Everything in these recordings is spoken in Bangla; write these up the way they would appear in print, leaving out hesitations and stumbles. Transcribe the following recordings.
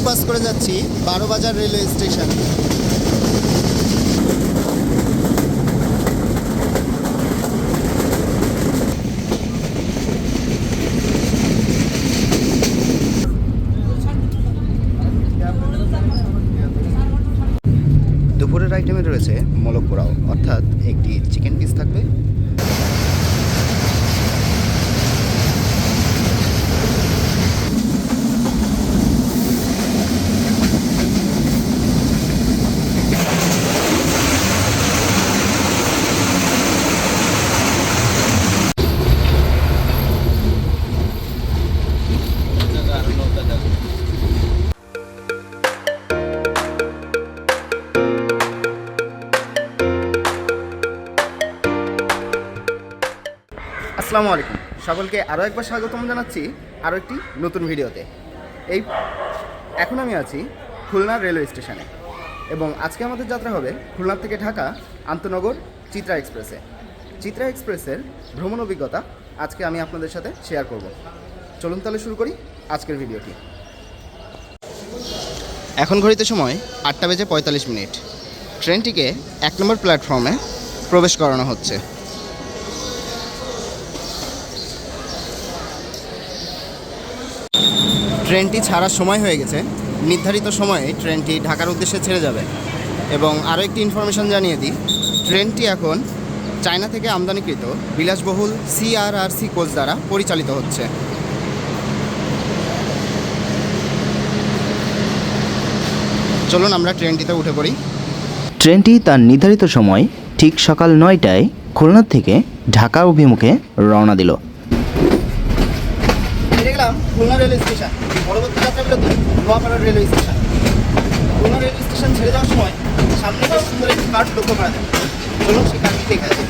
পাস করে যাচ্ছি 12 বাজার রেলওয়ে স্টেশন। দুপুরের আইটেমে রয়েছে মোলক পোড়াও, অর্থাৎ একটি চিকেন পিস থাকবে, আসসালামু আলাইকুম। সকলকে আরও একবার স্বাগতম জানাচ্ছি আরও একটি নতুন ভিডিওতে। এখন আমি আছি খুলনা রেলওয়ে স্টেশনে এবং আজকে আমাদের যাত্রা হবে খুলনা থেকে ঢাকা আন্তনগর চিত্রা এক্সপ্রেসে। চিত্রা এক্সপ্রেসের ভ্রমণ অভিজ্ঞতা আজকে আমি আপনাদের সাথে শেয়ার করব। চলুন তাহলে শুরু করি আজকের ভিডিওটি। এখন ঘড়িতে সময় 8:45। ট্রেনটিকে 1 নম্বর প্ল্যাটফর্মে প্রবেশ করানো হচ্ছে। ট্রেনটি ছাড়ার সময় হয়ে গেছে। নির্ধারিত সময়ে ট্রেনটি ঢাকার উদ্দেশ্যে ছেড়ে যাবে। এবং আরও একটি ইনফরমেশন জানিয়ে দিই, ট্রেনটি এখন চায়না থেকে আমদানিকৃত বিলাসবহুল CRRC কোচ দ্বারা পরিচালিত হচ্ছে। চলুন আমরা ট্রেনটিতে উঠে পড়ি। ট্রেনটি তার নির্ধারিত সময় ঠিক সকাল 9টায় খুলনা থেকে ঢাকা অভিমুখে রওনা দিল। দেখলাম খুলনা রেলওয়ে স্টেশন। পরবর্তী যাত্রাবিরতি Noapara railway station. Khulna railway station ছেড়ে যাওয়ার সময় সামনে বেশ সুন্দর একটি কার্ড লক্ষ্য করা যায়। চলুন সেই কার্ডটি দেখা যায়।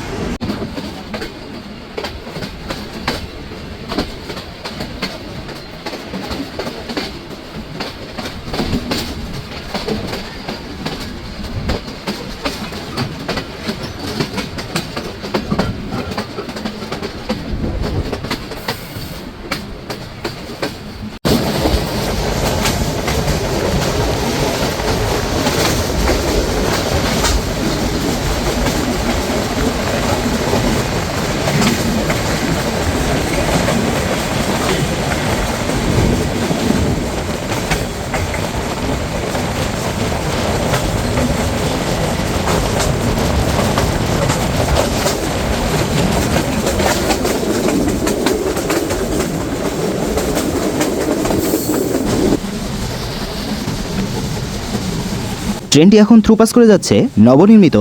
ট্রেনটি এখন থ্রুপাস করে যাচ্ছে নবনির্মিত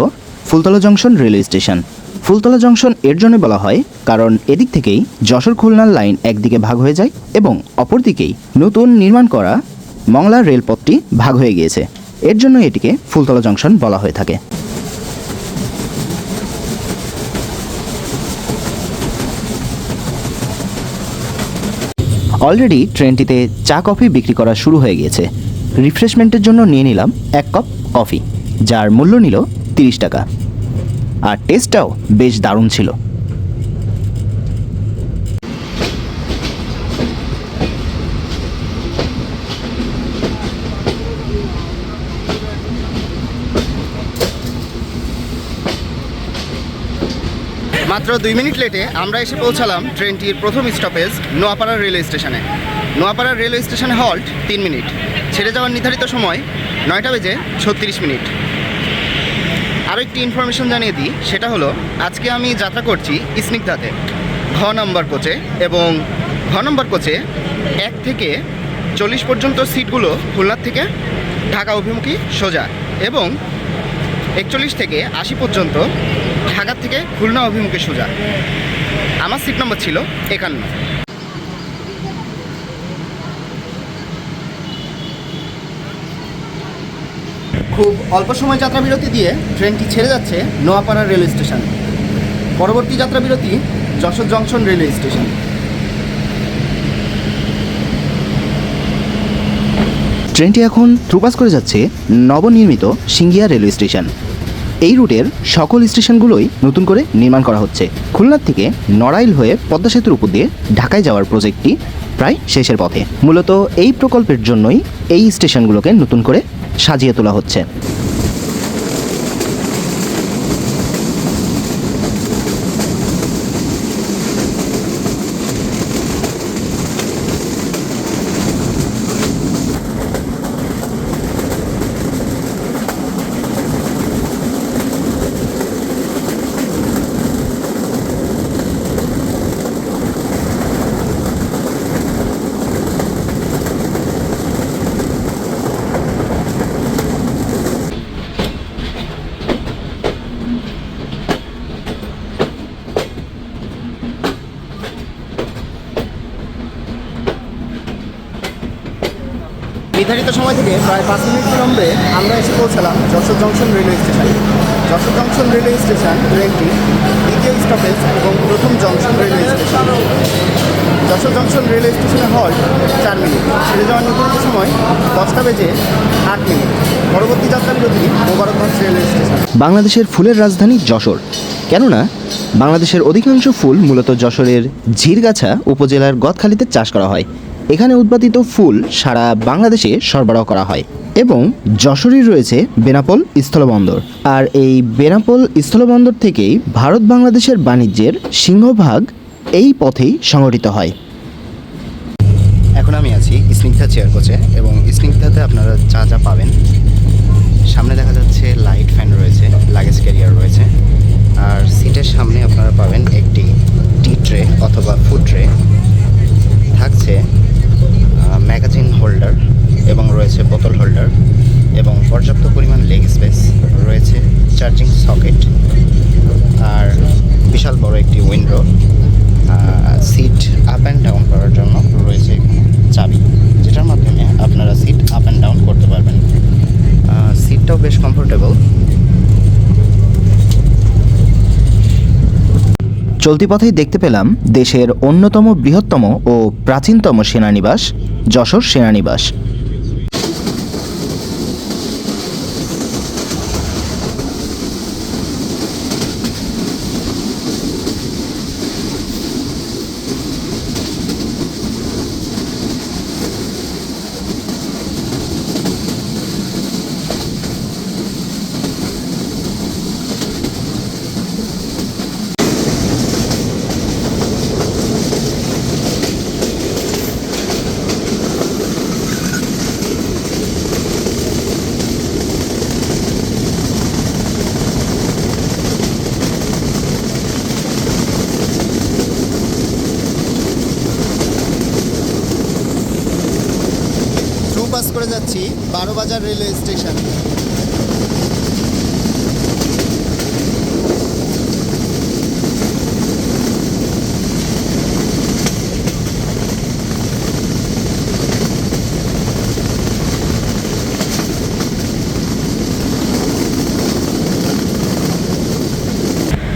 Phultala junction railway station. Phultala junction এর জন্য বলা হয় কারণ এদিক থেকেই যশোর খুলনার লাইন একদিকে ভাগ হয়ে যায় এবং অপরদিকেই নতুন নির্মাণ করা মংলা রেলপথটি ভাগ হয়ে গিয়েছে। এর জন্য এটিকে ফুলতলা জংশন বলা হয়ে থাকে। অলরেডি ট্রেনটিতে চা কফি বিক্রি করা শুরু হয়ে গিয়েছে। রিফ্রেশমেন্টের জন্য নিয়ে নিলাম 1 কাপ কফি, যার মূল্য নিল 30 টাকা। আর টেস্টটাও বেশ দারুণ ছিল। মাত্র 2 মিনিট লেটে আমরা এসে পৌঁছালাম ট্রেনটির প্রথম স্টপেজ নোয়াপাড়া রেলওয়ে স্টেশনে। নোয়াপাড়া রেলওয়ে স্টেশনে হল্ট 3 মিনিট। ছেড়ে যাওয়ার নির্ধারিত সময় 9:36। আরও একটি ইনফরমেশন জানিয়ে দিই, সেটা হলো আজকে আমি যাত্রা করছি স্নিগ্ধাতে ঘ নম্বর কোচে এবং ঘ নম্বর কোচে 1 থেকে 40 পর্যন্ত সিটগুলো খুলনার থেকে ঢাকা অভিমুখী সোজা এবং 41 থেকে 80 পর্যন্ত ঢাকা থেকে খুলনা অভিমুখে সোজা। আমার সিট নম্বর ছিল 51। খুব অল্প সময় যাত্রা বিরতি দিয়ে ট্রেনটি ছেড়ে যাচ্ছে নোয়াপাড়া রেলওয়ে স্টেশন। পরবর্তী যাত্রা বিরতি যশোর জংশন রেলওয়ে স্টেশন। ট্রেনটি এখন থ্রুপাস করে যাচ্ছে নবনির্মিত সিঙ্গিয়া রেলওয়ে স্টেশন। এই রুটের সকল স্টেশনগুলোই নতুন করে নির্মাণ করা হচ্ছে। খুলনার থেকে নড়াইল হয়ে পদ্মা সেতুর উপর দিয়ে ঢাকায় যাওয়ার প্রজেক্টটি প্রায় শেষের পথে। মূলত এই প্রকল্পের জন্যই এই স্টেশনগুলোকে নতুন করে সাজিয়ে তোলা হচ্ছে। নির্ধারিত সময় থেকে প্রায় 5 মিনিট বিলম্বে আমরা এসে পৌঁছালাম যশোর জংশন রেলওয়ে স্টেশনে। যশোর জংশন রেলওয়ে স্টেশন ট্রেনটি দ্বিতীয় স্টপেজ এবং প্রথম junction railway station. Jessore junction railway স্টেশনে হল্ট 4 মিনিট, ছেড়ে যাওয়ার নির্ধারিত সময় 10টা বেজে 8 মিনিট। পরবর্তী যাত্রা বিরতি মোবারকগঞ্জ রেলওয়ে স্টেশন। বাংলাদেশের ফুলের রাজধানী যশোর, কেননা বাংলাদেশের অধিকাংশ ফুল মূলত যশোরের ঝিরগাছা উপজেলার গদখালিতে চাষ করা হয়। এখানে উৎপাদিত ফুল সারা বাংলাদেশে সরবরাহ করা হয় এবং যশোরেই রয়েছে বেনাপোল স্থলবন্দর। আর এই বেনাপোল স্থলবন্দর থেকেই ভারত বাংলাদেশের বাণিজ্যের সিংহভাগ এই পথেই সংগঠিত হয়। এখন আমি আছি স্নিগ্ধা চেয়ার কোচে এবং স্নিগ্ধাতে আপনারা যা যা পাবেন, সামনে দেখা যাচ্ছে লাইট ফ্যান রয়েছে, লাগেজ ক্যারিয়ার রয়েছে, আর সিটের সামনে আপনারা পাবেন একটি টি ট্রে অথবা ফুড ট্রে, থাকছে ম্যাগাজিন হোল্ডার এবং রয়েছে বোতল হোল্ডার এবং পর্যাপ্ত পরিমাণ লেগ স্পেস রয়েছে, চার্জিং সকেট আর বিশাল বড় একটি window. Sit up and down করার জন্য রয়েছে চাবি, যেটার মাধ্যমে আপনারা সিট আপ অ্যান্ড ডাউন করতে পারবেন। সিটটাও বেশ কমফোর্টেবল। চলতি পথেই দেখতে পেলাম দেশের অন্যতম বৃহত্তম ও প্রাচীনতম সেনানিবাস যশোর সেনানিবাস। পাস করে যাচ্ছি 12 বাজার রেলওয়ে স্টেশন।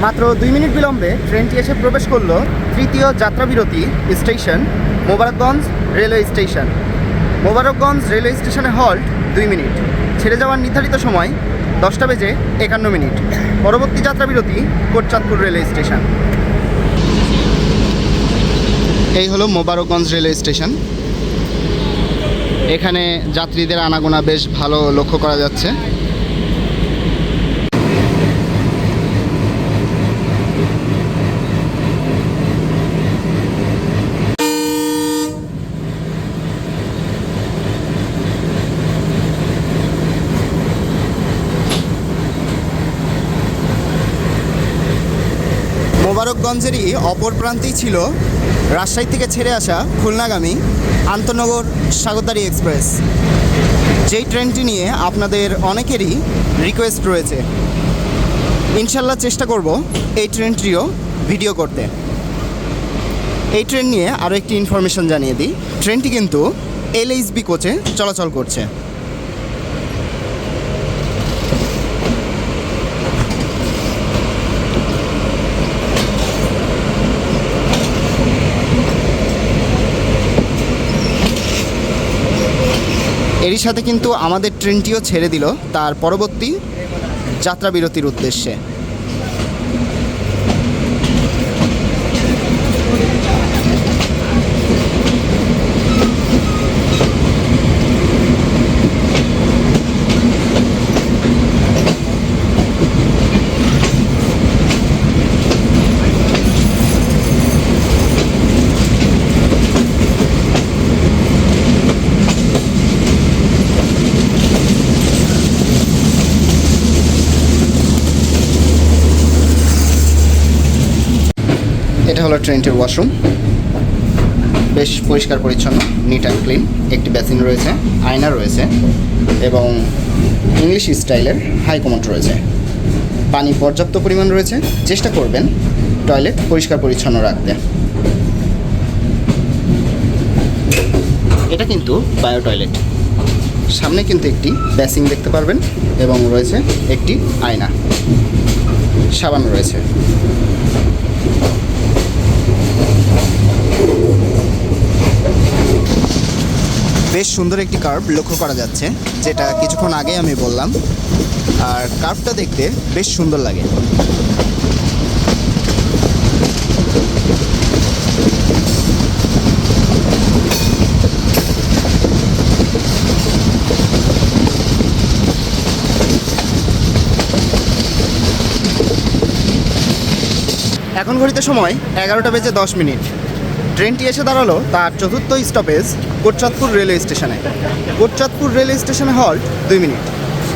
মাত্র 2 মিনিট বিলম্বে ট্রেনটি এসে প্রবেশ করলো তৃতীয় যাত্রাবিরতি station Mobarakganj railway station. Mobarakganj railway স্টেশনে হল্ট 2 মিনিট, ছেড়ে যাওয়ার নির্ধারিত সময় 10টা বেজে 51 মিনিট। পরবর্তী যাত্রাবিরতি কোটচাঁদপুর রেলওয়ে স্টেশন। এই হলো মোবারকগঞ্জ রেলওয়ে স্টেশন। এখানে যাত্রীদের আনাগোনা বেশ ভালো লক্ষ্য করা যাচ্ছে। মোবারকগঞ্জেরই অপর প্রান্তেই ছিল রাজশাহী থেকে ছেড়ে আসা খুলনাগামী আন্তনগর স্বাগতারী এক্সপ্রেস, যেই ট্রেনটি নিয়ে আপনাদের অনেকেরই রিকোয়েস্ট রয়েছে। ইনশাল্লাহ চেষ্টা করব এই ট্রেনটিও ভিডিও করতে। এই ট্রেন নিয়ে আরও একটি ইনফরমেশন জানিয়ে দিই, ট্রেনটি কিন্তু LHB কোচে চলাচল করছে। এরই সাথে কিন্তু আমাদের ট্রেনটিও ছেড়ে দিল তার পরবর্তী যাত্রা বিরতির উদ্দেশ্যে। এটা হলো ট্রেনটির ওয়াশরুম, বেশ পরিষ্কার পরিচ্ছন্ন, নিট অ্যান্ড ক্লিন। একটি বেসিন রয়েছে, আয়না রয়েছে এবং ইংলিশ স্টাইলের হাই কমোড রয়েছে। পানি পর্যাপ্ত পরিমাণ রয়েছে। চেষ্টা করবেন টয়লেট পরিষ্কার পরিচ্ছন্ন রাখতে। এটা কিন্তু বায়ো টয়লেট। সামনে কিন্তু একটি বেসিন দেখতে পারবেন এবং রয়েছে একটি আয়না, সাবান রয়েছে। বেশ সুন্দর একটি কার্ভ লক্ষ্য করা যাচ্ছে, যেটা কিছুক্ষণ আগে আমি বললাম। আর কার্ভটা দেখতে বেশ সুন্দর লাগে। এখন ঘড়িতে সময় 11:10। ট্রেনটি এসে দাঁড়ালো তার চতুর্থ স্টপেজ কোটচাঁদপুর রেলওয়ে স্টেশনে। কোটচাঁদপুর রেলওয়ে স্টেশনে হল্ট 2 মিনিট।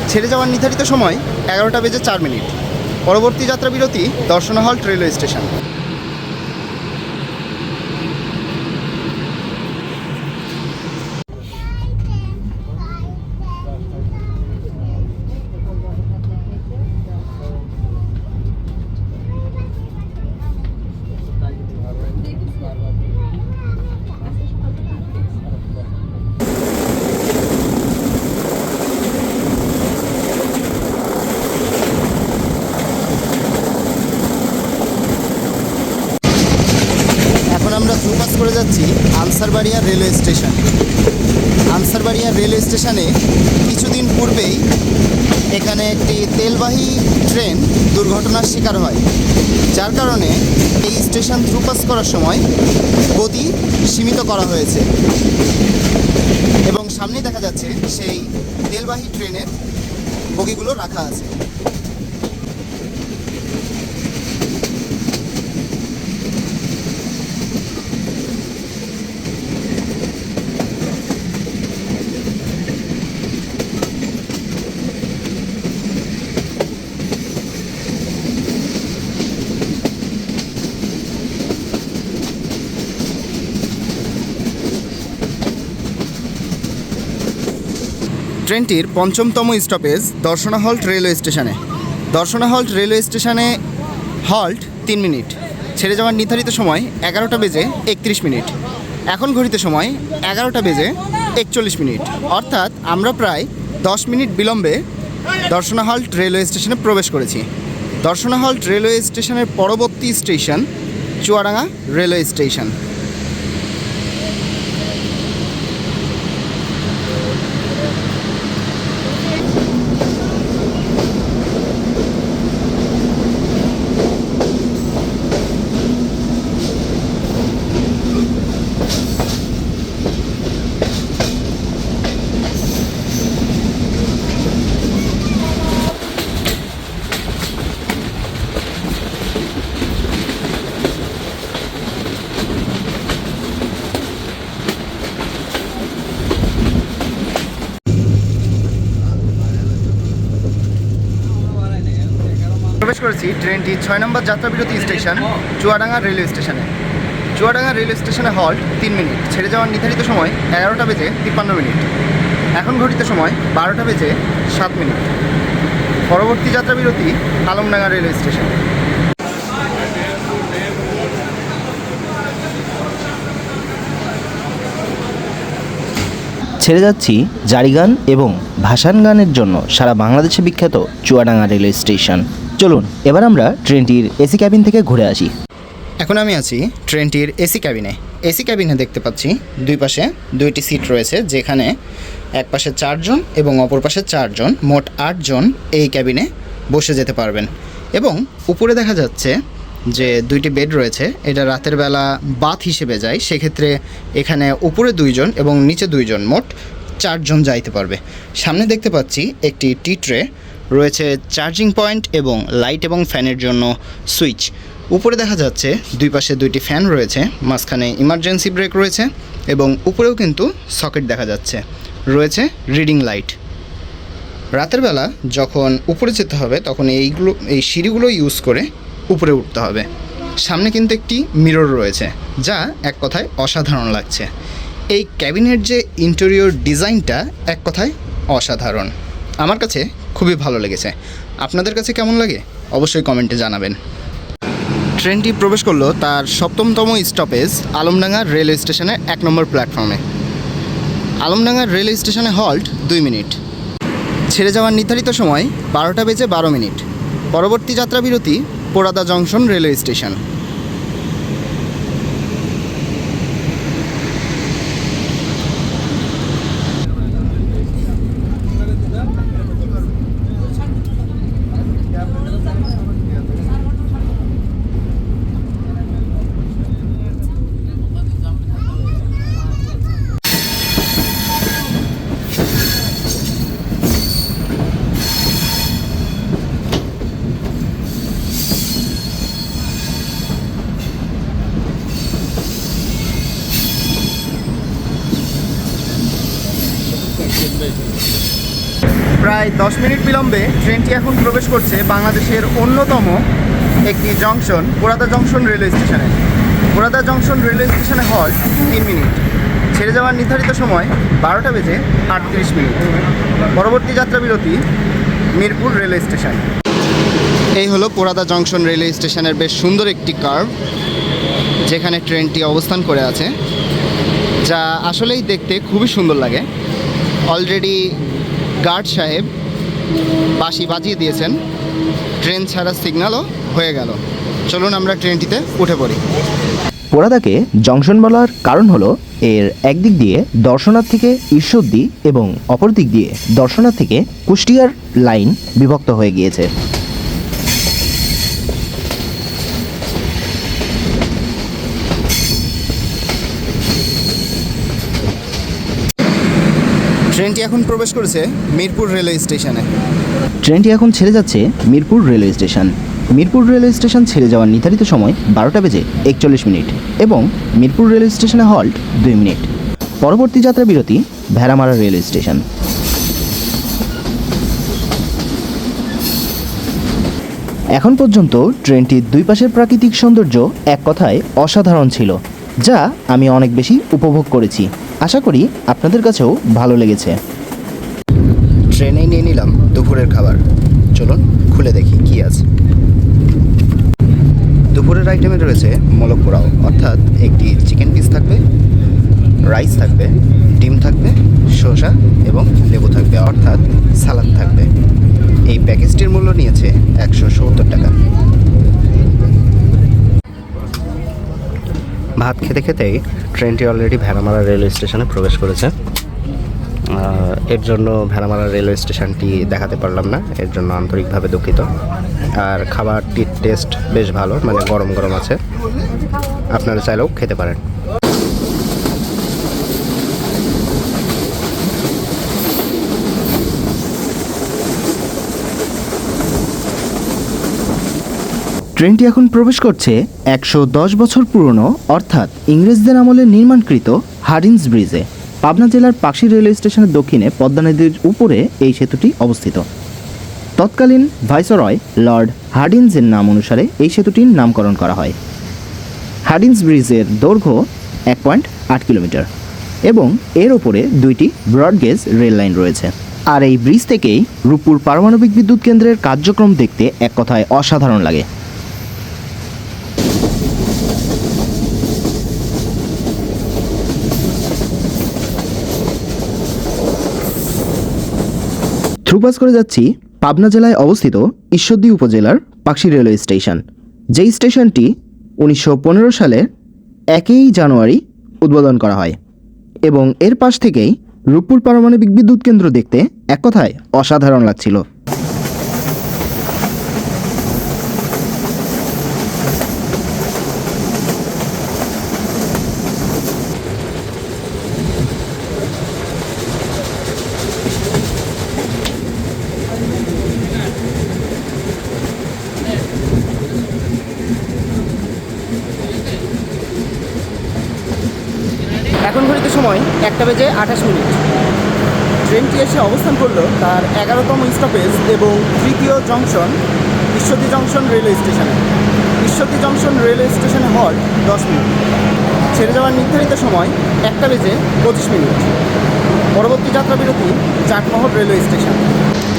ছেড়ে যাওয়ার নির্ধারিত সময় 11:04। পরবর্তী যাত্রা বিরতি দর্শনা হল্ট রেলওয়ে স্টেশন। আমরা থ্রুপাস করে যাচ্ছি Ansarbaria railway station. Ansarbaria railway স্টেশনে কিছুদিন পূর্বেই এখানে একটি তেলবাহী ট্রেন দুর্ঘটনার শিকার হয়, যার কারণে এই স্টেশন থ্রুপাস করার সময় গতি সীমিত করা হয়েছে এবং সামনে দেখা যাচ্ছে সেই তেলবাহী ট্রেনের বগিগুলো রাখা আছে। ট্রেনটির পঞ্চমতম স্টপেজ দর্শনা হল্ট রেলওয়ে স্টেশনে। দর্শনা হল্ট রেলওয়ে স্টেশনে হল্ট 3 মিনিট। ছেড়ে যাওয়ার নির্ধারিত সময় 11:31। এখন ঘড়িতে সময় 11:41। অর্থাৎ আমরা প্রায় 10 মিনিট বিলম্বে দর্শনা হল্ট রেলওয়ে স্টেশনে প্রবেশ করেছি। দর্শনা হল্ট রেলওয়ে স্টেশনের পরবর্তী স্টেশন চুয়াডাঙ্গা রেলওয়ে স্টেশন। প্রবেশ করেছি ট্রেনটি 6 নম্বর যাত্রা বিরতি স্টেশন চুয়াডাঙ্গা রেলওয়ে স্টেশনে। চুয়াডাঙ্গা রেলওয়ে স্টেশনে হল্ট 3 মিনিট। ছেড়ে যাওয়ার নির্ধারিত সময় 11:53। এখন ঘড়িতে সময় 12:07। পরবর্তী যাত্রা বিরতি আলমডাঙ্গা রেলওয়ে স্টেশন। ছেড়ে যাচ্ছি জারিগান এবং ভাসান গানের জন্য সারা বাংলাদেশে বিখ্যাত চুয়াডাঙ্গা রেলওয়ে স্টেশন। চলুন এবার আমরা ট্রেনটির এসি ক্যাবিন থেকে ঘুরে আসি। এখন আমি আছি ট্রেনটির এসি ক্যাবিনে। এসি ক্যাবিনে দেখতে পাচ্ছি দুই পাশে 2টি সিট রয়েছে, যেখানে এক পাশে 4 জন এবং অপর পাশে 4 জন, মোট 8 জন এই ক্যাবিনে বসে যেতে পারবেন। এবং উপরে দেখা যাচ্ছে যে দুইটি বেড রয়েছে, এটা রাতের বেলা বাথ হিসেবে যায়, সেক্ষেত্রে এখানে উপরে 2 জন এবং নিচে 2 জন, মোট 4 জন যাইতে পারবে। সামনে দেখতে পাচ্ছি একটি টি ট্রে রয়েছে, চার্জিং পয়েন্ট এবং লাইট এবং ফ্যানের জন্য সুইচ। উপরে দেখা যাচ্ছে দুই পাশে 2টি ফ্যান রয়েছে, মাঝখানে ইমার্জেন্সি ব্রেক রয়েছে এবং উপরেও কিন্তু সকেট দেখা যাচ্ছে, রয়েছে রিডিং লাইট। রাতের বেলা যখন উপরে যেতে হবে তখন এই সিঁড়িগুলো ইউজ করে উপরে উঠতে হবে। সামনে কিন্তু একটি মিরর রয়েছে, যা এক কথায় অসাধারণ লাগছে। এই ক্যাবিনের যে ইন্টেরিয়র ডিজাইনটা এক কথায় অসাধারণ, আমার কাছে খুবই ভালো লেগেছে। আপনাদের কাছে কেমন লাগে অবশ্যই কমেন্টে জানাবেন। ট্রেনটি প্রবেশ করলো তার 7তম স্টপেজ আলমডাঙ্গা রেলওয়ে স্টেশনের 1 নম্বর প্ল্যাটফর্মে। আলমডাঙ্গা রেলওয়ে স্টেশনে হল্ট 2 মিনিট। ছেড়ে যাওয়ার নির্ধারিত সময় 12টা বেজে 12 মিনিট। পরবর্তী যাত্রা বিরতি পোড়াদা জংশন রেলওয়ে স্টেশন। প্রায় 10 মিনিট বিলম্বে ট্রেনটি এখন প্রবেশ করছে বাংলাদেশের অন্যতম একটি জংশন পোড়াদা জংশন রেলওয়ে স্টেশনে। পোড়াদা জংশন রেলওয়ে স্টেশনে হল্ট 3 মিনিট। ছেড়ে যাওয়ার নির্ধারিত সময় 12টা বেজে 38 মিনিট। পরবর্তী যাত্রা বিরতি মিরপুর রেলওয়ে স্টেশন। এই হলো পোড়াদা জংশন রেলওয়ে স্টেশনের বেশ সুন্দর একটি কার্ভ, যেখানে ট্রেনটি অবস্থান করে আছে, যা আসলেই দেখতে খুবই সুন্দর লাগে। অলরেডি গার্ড সাহেব বাঁশি বাজিয়ে দিয়েছেন, ট্রেন ছাড়া সিগন্যালও হয়ে গেল। চলুন আমরা ট্রেনটিতে উঠে পড়ি। পোড়াদাকে জংশন বলার কারণ হলো এর একদিক দিয়ে দর্শনার থেকে ঈশ্বরদী এবং অপর দিক দিয়ে দর্শনার থেকে কুষ্টিয়ার লাইন বিভক্ত হয়ে গিয়েছে। ট্রেনটি এখন প্রবেশ করেছে মিরপুর রেলওয়ে স্টেশনে। ট্রেনটি এখন ছেড়ে যাচ্ছে Mirpur railway station. Mirpur railway station ছেড়ে যাওয়ার নির্ধারিত সময় 12টা বেজে 41 মিনিট এবং মিরপুর রেলওয়ে স্টেশনে হল্ট 2 মিনিট। পরবর্তী যাত্রা বিরতি ভেড়ামারা রেলওয়ে স্টেশন। এখন পর্যন্ত ট্রেনটির দুই পাশের প্রাকৃতিক সৌন্দর্য এক কথায় অসাধারণ ছিল, যা আমি অনেক বেশি উপভোগ করেছি। আশা করি আপনাদের কাছেও ভালো লেগেছে। ট্রেনে নিয়ে নিলাম দুপুরের খাবার, চলুন খুলে দেখি কি আছে। দুপুরের আইটেমে রয়েছে মোলক পোড়াও, অর্থাৎ একটি চিকেন পিস থাকবে, রাইস থাকবে, ডিম থাকবে, শসা এবং লেবু থাকবে, অর্থাৎ সালাদ থাকবে। এই প্যাকেজটির মূল্য নিয়েছে 170 টাকা। ভাত খেতে খেতেই ট্রেনটি অলরেডি ভেড়ামারা রেলওয়ে স্টেশনে প্রবেশ করেছে। এর জন্য ভেড়ামারা রেলওয়ে স্টেশনটি দেখাতে পারলাম না, এর জন্য আন্তরিকভাবে দুঃখিত। আর খাবারটির টেস্ট বেশ ভালো, মানে গরম গরম আছে, আপনারা চাইলেও খেতে পারেন। ট্রেনটি এখন প্রবেশ করছে 110 বছর পুরনো অর্থাৎ ইংরেজদের আমলে নির্মাণকৃত হার্ডিঞ্জ ব্রিজে। পাবনা জেলার পাকশী রেলওয়ে স্টেশনের দক্ষিণে পদ্মা নদীর উপরে এই সেতুটি অবস্থিত। তৎকালীন ভাইসরয় লর্ড হার্ডিঞ্জের নাম অনুসারে এই সেতুটির নামকরণ করা হয়। হার্ডিঞ্জ ব্রিজের দৈর্ঘ্য 1.8 কিলোমিটার এবং এর ওপরে 2টি ব্রডগেজ রেল লাইন রয়েছে। আর এই ব্রিজ থেকেই রূপপুর পারমাণবিক বিদ্যুৎ কেন্দ্রের কার্যক্রম দেখতে এক কথায় অসাধারণ লাগে। থ্রুপাস করে যাচ্ছি পাবনা জেলায় অবস্থিত ঈশ্বরদী উপজেলার পাকশী রেলওয়ে স্টেশন, যেই স্টেশনটি 1915 সালে 1 জানুয়ারি উদ্বোধন করা হয় এবং এর পাশ থেকেই রূপপুর পারমাণবিক বিদ্যুৎ কেন্দ্র দেখতে এক কথায় অসাধারণ লাগছিল। 1:28 ট্রেনটি এসে অবস্থান করলো তার 11তম স্টপেজ এবং তৃতীয় জংশন ঈশ্বরদী জংশন রেলওয়ে স্টেশনে। ঈশ্বরদী জংশন রেলওয়ে স্টেশনে হল্ট 10 মিনিট। ছেড়ে যাওয়ার নির্ধারিত সময় 1:25 পরবর্তী যাত্রা বিরতি Chatmohar railway station.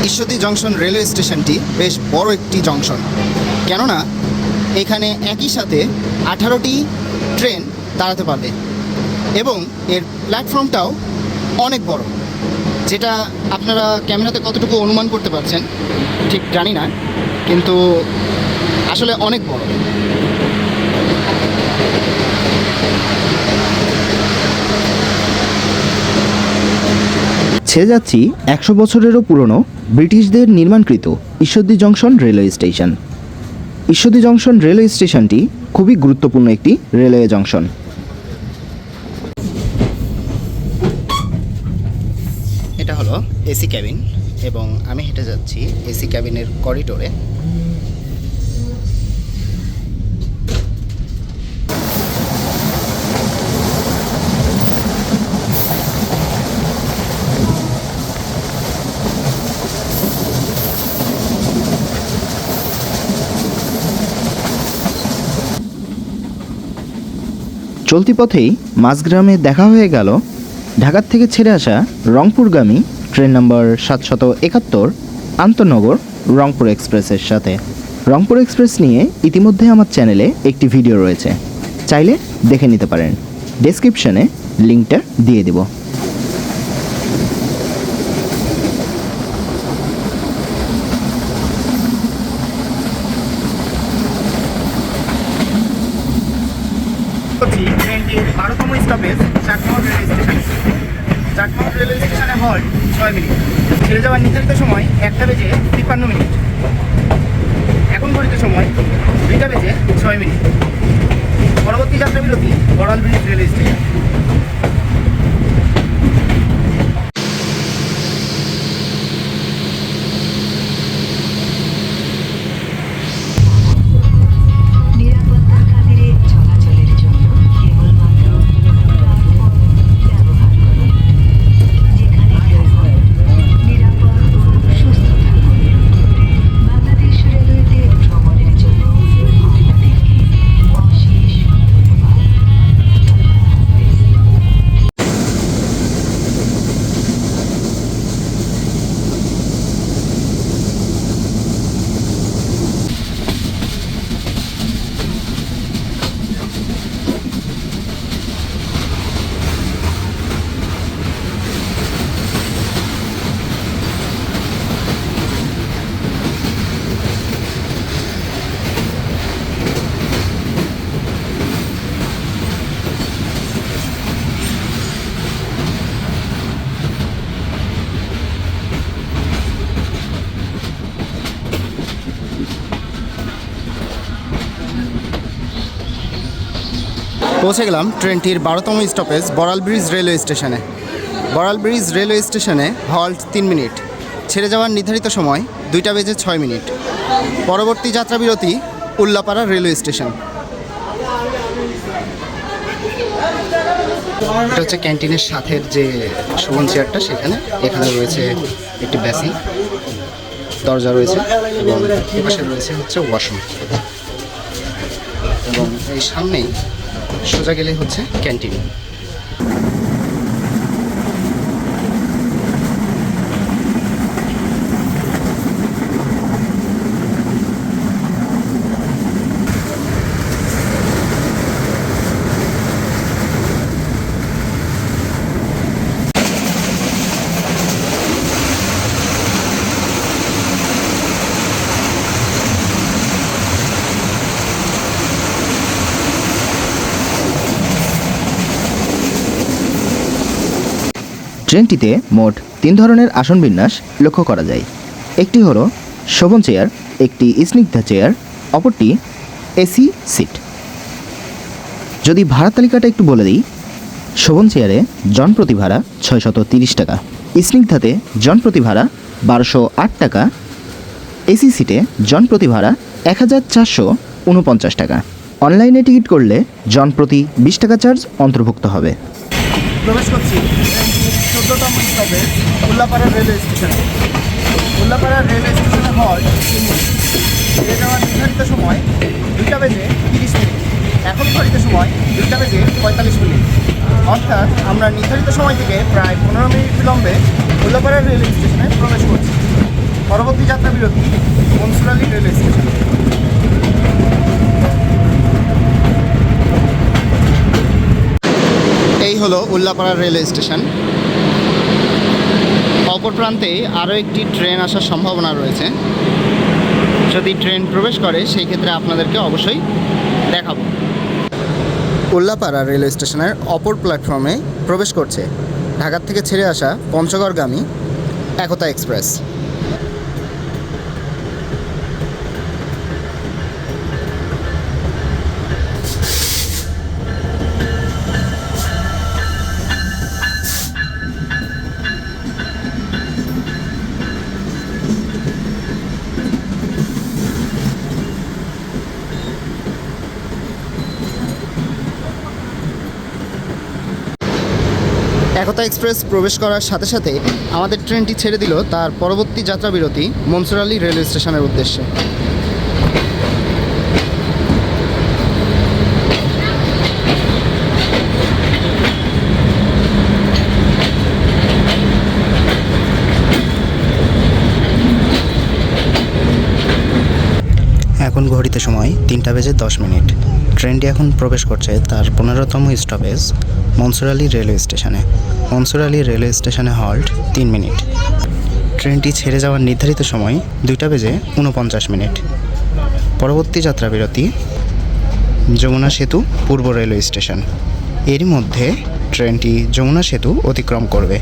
Ishwardi junction railway স্টেশনটি বেশ বড় একটি জংশন, কেননা এখানে একই সাথে 18টি ট্রেন দাঁড়াতে পারবে এবং এর প্ল্যাটফর্মটাও অনেক বড়, যেটা আপনারা ক্যামেরাতে কতটুকু অনুমান করতে পারছেন ঠিক জানি না, কিন্তু আসলে অনেক বড়। ছেড়ে যাচ্ছি 100 বছরেরও পুরনো ব্রিটিশদের নির্মাণকৃত Ishwardi junction railway station. Ishwardi junction railway স্টেশনটি খুবই গুরুত্বপূর্ণ একটি রেলওয়ে জংশন। এটা হলো এসি ক্যাবিন এবং আমি হেঁটে যাচ্ছি এসি ক্যাবিনের করিডোরে। চলতি পথেই মাঝগ্রামে দেখা হয়ে গেল ঢাকার থেকে ছেড়ে আসা রংপুরগামী ট্রেন নম্বর 771 আন্তনগর রংপুর এক্সপ্রেসের সাথে। রংপুর এক্সপ্রেস নিয়ে ইতিমধ্যে আমার চ্যানেলে একটি ভিডিও রয়েছে, চাইলে দেখে নিতে পারেন। ডেসক্রিপশনে লিঙ্কটা দিয়ে দেব। ট্রেনটির 12তম stoppage Chatmohar railway station. Chatmohar railway স্টেশনে হল্ট 6 মিনিট। ছেড়ে যাওয়ার নির্ধারিত সময় 1:53। এখন ঘড়িত সময় 2:06। পরবর্তী যাত্রা বিরতি বড়াল ব্রিজ রেলওয়ে স্টেশন। নিরাপত্তার খাতিরে চলাচলের জন্য কেবলমাত্র প্ল্যাটফর্ম ব্যবহার করুন। যেখানে থাকুন নিরাপদ ও সুস্থ থাকুন। বাংলাদেশ রেলওয়েতে ভ্রমণের জন্য আপনাদেরকে অশেষ ধন্যবাদ। পৌঁছে গেলাম ট্রেনটির 12তম স্টপেজ বড়াল ব্রিজ রেলওয়ে স্টেশনে। বড়াল ব্রিজ রেলওয়ে স্টেশনে হল্ট 3 মিনিট। ছেড়ে যাওয়ার নির্ধারিত সময় 2:06। পরবর্তী যাত্রা বিরতি উল্লাপাড়া রেলওয়ে স্টেশন। এটা হচ্ছে ক্যান্টিনের সাথের যে শোভন চেয়ারটা, এখানে রয়েছে একটি বেসিন, দরজা রয়েছে এবং এপাশে রয়েছে হচ্ছে ওয়াশরুম এবং এই সামনেই সোজা গেলে হচ্ছে ক্যান্টিন। ট্রেনটিতে মোট 3 ধরনের আসন বিন্যাস লক্ষ্য করা যায়। একটি হলো শোভন চেয়ার, একটি স্নিগ্ধা চেয়ার, অপরটি এসি সিট। যদি ভাড়া তালিকাটা একটু বলে দিই, শোভন চেয়ারে জনপ্রতি ভাড়া 630 টাকা, স্নিগ্ধাতে জনপ্রতি ভাড়া 1208 টাকা, এসি সিটে জনপ্রতি ভাড়া 1449 টাকা। অনলাইনে টিকিট করলে জনপ্রতি 20 টাকা চার্জ অন্তর্ভুক্ত হবে। প্রবেশ করছি 14তম স্টপেজ উল্লাপাড়া রেলওয়ে স্টেশনে। উল্লাপাড়া রেলওয়ে স্টেশনে হল্ট ছেড়ে যাওয়ার নির্ধারিত সময় 2টা বেজে 30 মিনিট। এখন ঘড়িতে সময় 2টা বেজে 45 মিনিট। অর্থাৎ আমরা নির্ধারিত সময় থেকে প্রায় 15 মিনিট বিলম্বে উল্লাপাড়া রেলওয়ে স্টেশনে প্রবেশ করছি। পরবর্তী যাত্রা বিরতি মনসুরালী রেলওয়ে স্টেশন। এই হলো উল্লাপাড়া রেলওয়ে স্টেশন। অপর প্রান্তে আরও একটি ট্রেন আসার সম্ভাবনা রয়েছে। যদি ট্রেন প্রবেশ করে সেই ক্ষেত্রে আপনাদেরকে অবশ্যই দেখাবো। উল্লাপাড়া রেলওয়ে স্টেশনের অপর প্ল্যাটফর্মে প্রবেশ করছে ঢাকা থেকে ছেড়ে আসা পঞ্চগড়গামী একতা এক্সপ্রেস। একতা এক্সপ্রেস প্রবেশ করার সাথে সাথে আমাদের ট্রেনটি ছেড়ে দিল তার পরবর্তী যাত্রা বিরতি মনসুরালী রেলওয়ে স্টেশনের উদ্দেশ্যে। এখন ঘড়িতে সময় 3টা বেজে 10 মিনিট। ট্রেনটি এখন প্রবেশ করছে তার 15তম স্টপেজ মনসুরালী রেলওয়ে স্টেশনে। মনসুরালী রেলওয়ে স্টেশনে হল্ট 3 মিনিট। ট্রেনটি ছেড়ে যাওয়ার নির্ধারিত সময় 2টা বেজে 49 মিনিট। পরবর্তী যাত্রা বিরতি যমুনা সেতু পূর্ব রেলওয়ে স্টেশন। এরই মধ্যে ট্রেনটি যমুনা সেতু অতিক্রম করবে,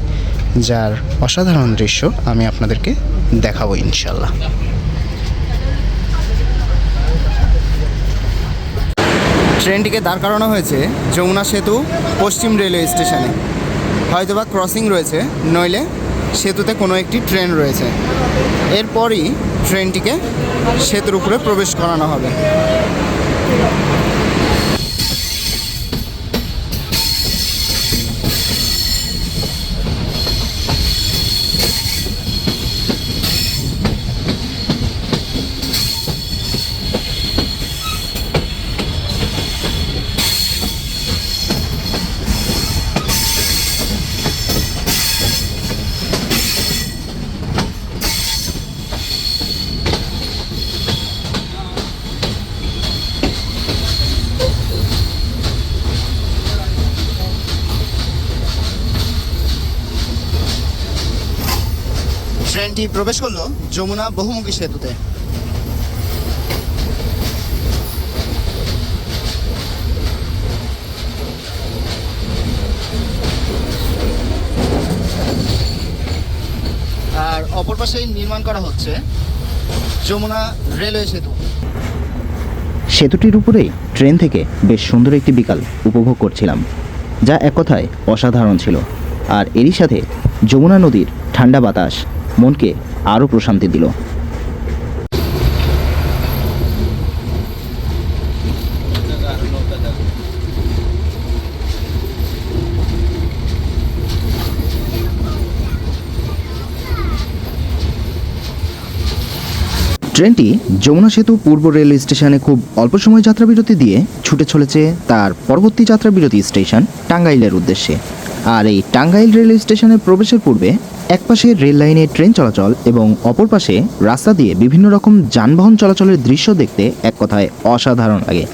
যার অসাধারণ দৃশ্য আমি আপনাদেরকে দেখাবো ইনশাল্লাহ। ট্রেনটিকে দাঁড় করানো হয়েছে যমুনা সেতু পশ্চিম রেলওয়ে স্টেশনে। হয়তোবা ক্রসিং রয়েছে, নইলে সেতুতে কোনো একটি ট্রেন রয়েছে। এরপরই ট্রেনটিকে সেতুর উপরে প্রবেশ করানো হবে। ট্রেনটি প্রবেশ করলো যমুনা বহুমুখী সেতুতে। আর অপর পাশেই নির্মাণ করা হচ্ছে যমুনা রেলওয়ে সেতু। সেতুটির উপরেই ট্রেন থেকে বেশ সুন্দর একটি বিকাল উপভোগ করছিলাম, যা এক কথায় অসাধারণ ছিল। আর এরই সাথে যমুনা নদীর ঠান্ডা বাতাস মনকে আরও প্রশান্তি দিল। ট্রেনটি যমুনা সেতু পূর্ব রেল স্টেশনে খুব অল্প সময় যাত্রা বিরতি দিয়ে ছুটে চলেছে তার পরবর্তী যাত্রা বিরতি স্টেশন টাঙ্গাইলের উদ্দেশ্যে। আর এই টাঙ্গাইল রেল স্টেশনে প্রবেশের পূর্বে একপাশে রেল লাইনে ট্রেন চলাচল এবং অপর পাশে রাস্তা দিয়ে বিভিন্ন রকম যানবাহন চলাচলের দৃশ্য দেখতে এক কথায় অসাধারণ লাগে।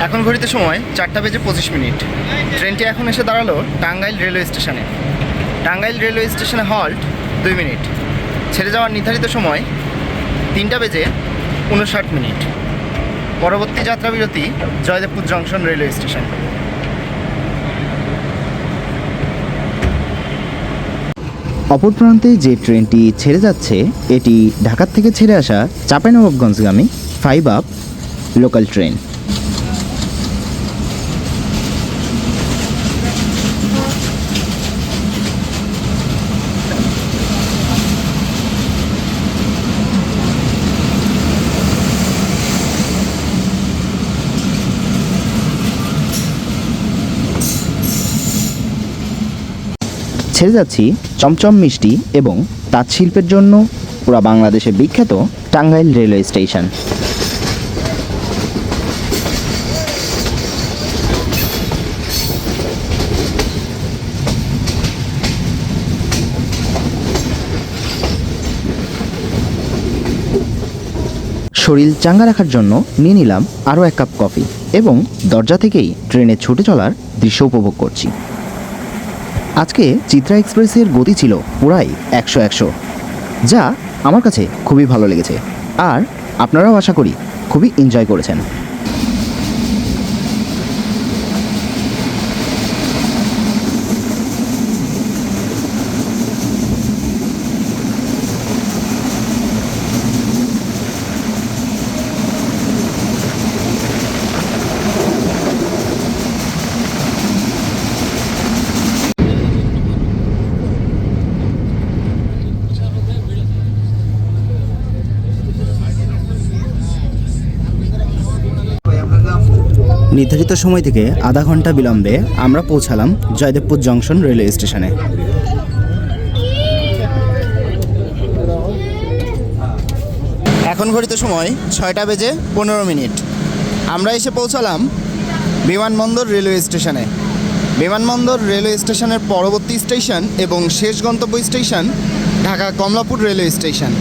এখন ঘড়িতে সময় 4টা বেজে 25 মিনিট। ট্রেনটি এখন এসে দাঁড়ালো টাঙ্গাইল রেলওয়ে স্টেশনে। টাঙ্গাইল রেলওয়ে স্টেশনে হল্ট 2 মিনিট। ছেড়ে যাওয়ার নির্ধারিত সময় 3টা বেজে 59 মিনিট। পরবর্তী যাত্রা বিরতি জয়দেবপুর জংশন রেলওয়ে স্টেশন। অপর প্রান্তে যে ট্রেনটি ছেড়ে যাচ্ছে এটি ঢাকা থেকে ছেড়ে আসা চাঁপাইনবাবগঞ্জগামী 5 আপ লোকাল ট্রেন। ছেড়ে যাচ্ছি চমচম মিষ্টি এবং তাঁত শিল্পের জন্য পুরা বাংলাদেশে বিখ্যাত টাঙ্গাইল রেলওয়ে স্টেশন। শরীর চাঙ্গা রাখার জন্য নিয়ে নিলাম আরও 1 কাপ কফি এবং দরজা থেকেই ট্রেনে ছুটে চলার দৃশ্য উপভোগ করছি। আজকে চিত্রা এক্সপ্রেসের গতি ছিল পুরাই 100, যা আমার কাছে খুবই ভালো লেগেছে, আর আপনারাও আশা করি খুবই এনজয় করেছেন। নির্ধারিত সময় থেকে আধা ঘন্টা বিলম্বে আমরা পৌঁছালাম জয়দেবপুর জংশন রেলওয়ে স্টেশনে। এখন ঘড়িতে সময় 6টা বেজে 15 মিনিট। আমরা এসে পৌঁছালাম বিমানবন্দর রেলওয়ে স্টেশনে। বিমানবন্দর রেলওয়ে স্টেশনের পরবর্তী স্টেশন এবং শেষ গন্তব্য station Dhaka Kamalapur railway station.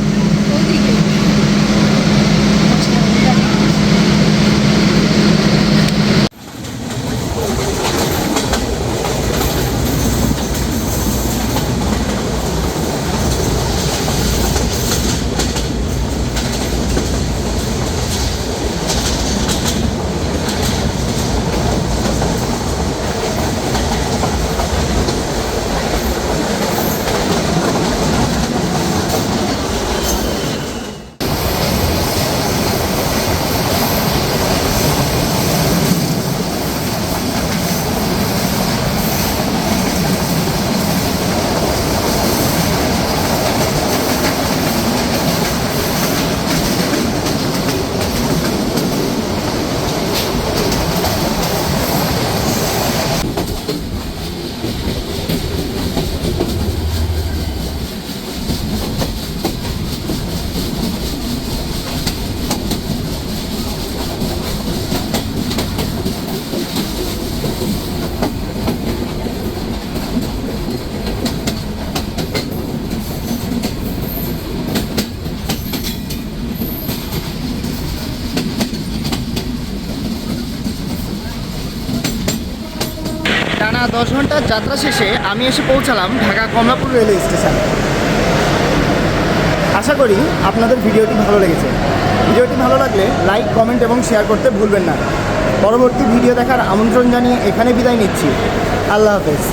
টানা 10 ঘন্টার যাত্রা শেষে আমি এসে পৌঁছালাম ঢাকা কমলাপুর রেলওয়ে স্টেশনে। আশা করি আপনাদের ভিডিওটি ভালো লেগেছে। ভিডিওটি ভালো লাগলে লাইক, কমেন্ট এবং শেয়ার করতে ভুলবেন না। পরবর্তী ভিডিও দেখার আমন্ত্রণ জানিয়ে এখানে বিদায় নিচ্ছি। আল্লাহ হাফেজ।